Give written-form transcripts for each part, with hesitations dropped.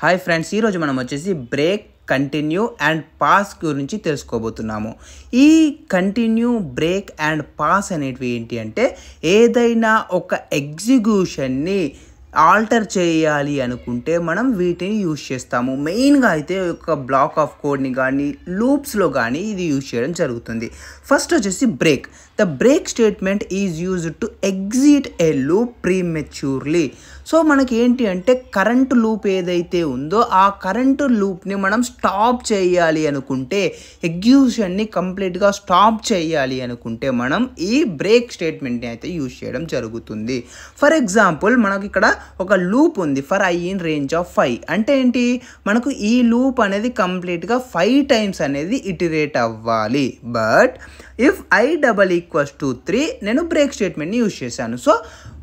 Hi friends, ఈరోజు మనం వచ్చేసి బ్రేక్, కంటిన్యూ అండ్ పాస్ గురించి తెలుసుకోబోతున్నాము. ఈ కంటిన్యూ, బ్రేక్ అండ్ పాస్ అనేటివి ఏంటి అంటే, ఏదైనా ఒక ఎగ్జిక్యూషన్ని ఆల్టర్ చేయాలి అనుకుంటే మనం వీటిని యూజ్ చేస్తాము. మెయిన్గా అయితే ఒక బ్లాక్ ఆఫ్ కోడ్ని కానీ లూప్స్లో కానీ ఇది యూజ్ చేయడం జరుగుతుంది. ఫస్ట్ వచ్చేసి break. The break statement is used to exit a loop prematurely. So మనకి ఏంటి అంటే, కరెంట్ లూప్ ఏదైతే ఉందో ఆ కరెంటు లూప్ని మనం స్టాప్ చేయాలి అనుకుంటే, ఎగ్జిక్యూషన్ని కంప్లీట్గా స్టాప్ చేయాలి అనుకుంటే మనం ఈ బ్రేక్ స్టేట్మెంట్ని అయితే యూజ్ చేయడం జరుగుతుంది. ఫర్ ఎగ్జాంపుల్, మనకి ఇక్కడ ఒక లూప్ ఉంది for I in range of 5. అంటే ఏంటి, మనకు ఈ లూప్ అనేది కంప్లీట్గా 5 టైమ్స్ అనేది ఇటరేట్ అవ్వాలి. But if I double equals to 3 నేను బ్రేక్ స్టేట్మెంట్ని యూజ్ చేశాను. సో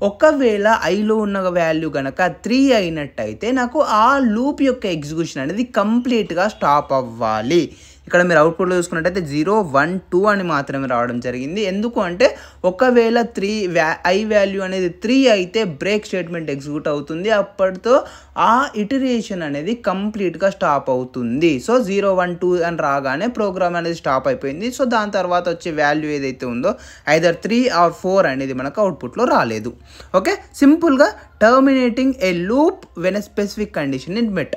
ఒకవేళ ఐలో ఉన్న వాల్యూ కనుక 3 అయినట్టయితే నాకు ఆ లూప్ యొక్క ఎగ్జిక్యూషన్ అనేది కంప్లీట్గా స్టాప్ అవ్వాలి. ఇక్కడ మీరు అవుట్పుట్లో చూసుకున్నట్టయితే 0, 1, 2 అని మాత్రమే రావడం జరిగింది. ఎందుకు అంటే, ఒకవేళ ఐ వాల్యూ అనేది 3 అయితే బ్రేక్ స్టేట్మెంట్ ఎగ్జిక్యూట్ అవుతుంది. అప్పటితో ఆ ఇటరేషన్ అనేది కంప్లీట్గా స్టాప్ అవుతుంది. సో 0, 1, 2 అని రాగానే ప్రోగ్రామ్ అనేది స్టాప్ అయిపోయింది. సో దాని తర్వాత వచ్చే వాల్యూ ఏదైతే ఉందో ఐదర్ 3 ఆర్ 4 అనేది మనకు అవుట్పుట్లో రాలేదు. ఓకే, సింపుల్గా terminating a loop when a specific condition is met.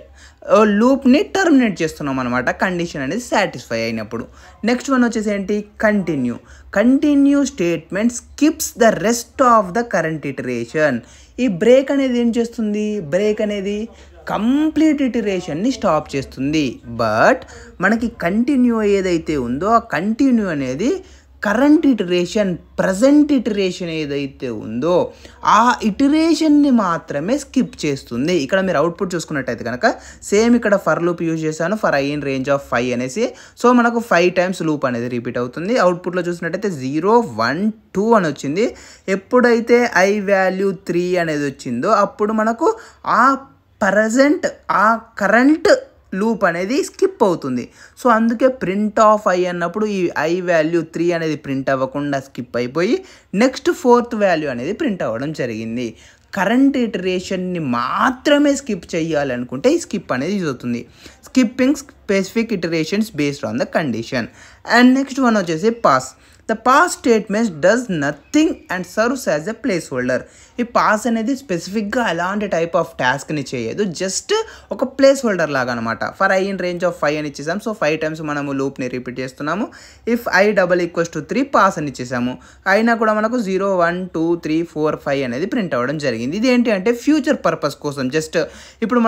లూప్ని టర్మినేట్ చేస్తున్నాం అనమాట, కండిషన్ అనేది సాటిస్ఫై అయినప్పుడు. నెక్స్ట్ వన్ వచ్చేసి ఏంటి, continue. Continue statement skips the rest of the current iteration. ఈ బ్రేక్ అనేది ఏం చేస్తుంది, బ్రేక్ అనేది కంప్లీట్ ఇటరేషన్ని స్టాప్ చేస్తుంది. బట్ మనకి కంటిన్యూ ఏదైతే ఉందో ఆ కంటిన్యూ అనేది కరెంట్ ఇటరేషన్, ప్రజెంట్ ఇటరేషన్ ఏదైతే ఉందో ఆ ఇటరేషన్ని మాత్రమే స్కిప్ చేస్తుంది. ఇక్కడ మీరు అవుట్పుట్ చూసుకున్నట్టయితే కనుక సేమ్ ఇక్కడ ఫర్ లూప్ యూజ్ చేశాను, for I in range of 5 అనేసి. సో మనకు 5 టైమ్స్ లూప్ అనేది రిపీట్ అవుతుంది. అవుట్పుట్లో చూసినట్టయితే 0, 1, 2 అని వచ్చింది. ఎప్పుడైతే ఐ వాల్యూ 3 అనేది వచ్చిందో అప్పుడు మనకు ఆ కరెంట్ లూప్ అనేది స్కిప్ అవుతుంది. సో అందుకే ప్రింట్ ఆఫ్ ఐ అన్నప్పుడు ఈ ఐ వాల్యూ 3 అనేది ప్రింట్ అవ్వకుండా స్కిప్ అయిపోయి నెక్స్ట్ 4th వాల్యూ అనేది ప్రింట్ అవ్వడం జరిగింది. కరెంట్ ఇటరేషన్ని మాత్రమే స్కిప్ చేయాలనుకుంటే ఈ స్కిప్ అనేది యూజ్ అవుతుంది. Skipping specific iterations based on the condition. And next one వచ్చేసి pass. The pass statement does nothing and serves as a placeholder. ఈ పాస్ అనేది స్పెసిఫిక్గా అలాంటి టైప్ ఆఫ్ టాస్క్ని చేయదు, జస్ట్ ఒక ప్లేస్ హోల్డర్ లాగా అనమాట. For I in range of 5 అని ఇచ్చేసాము. సో 5 టైమ్స్ మనము లూప్ని రిపీట్ చేస్తున్నాము. If I double equals to 3 pass అని ఇచ్చేసాము. అయినా కూడా మనకు 0, 1, 2, 3, 4, 5 అనేది ప్రింట్ అవ్వడం జరిగింది. ఇది ఏంటి అంటే ఫ్యూచర్ పర్పస్ కోసం, జస్ట్ ఇప్పుడు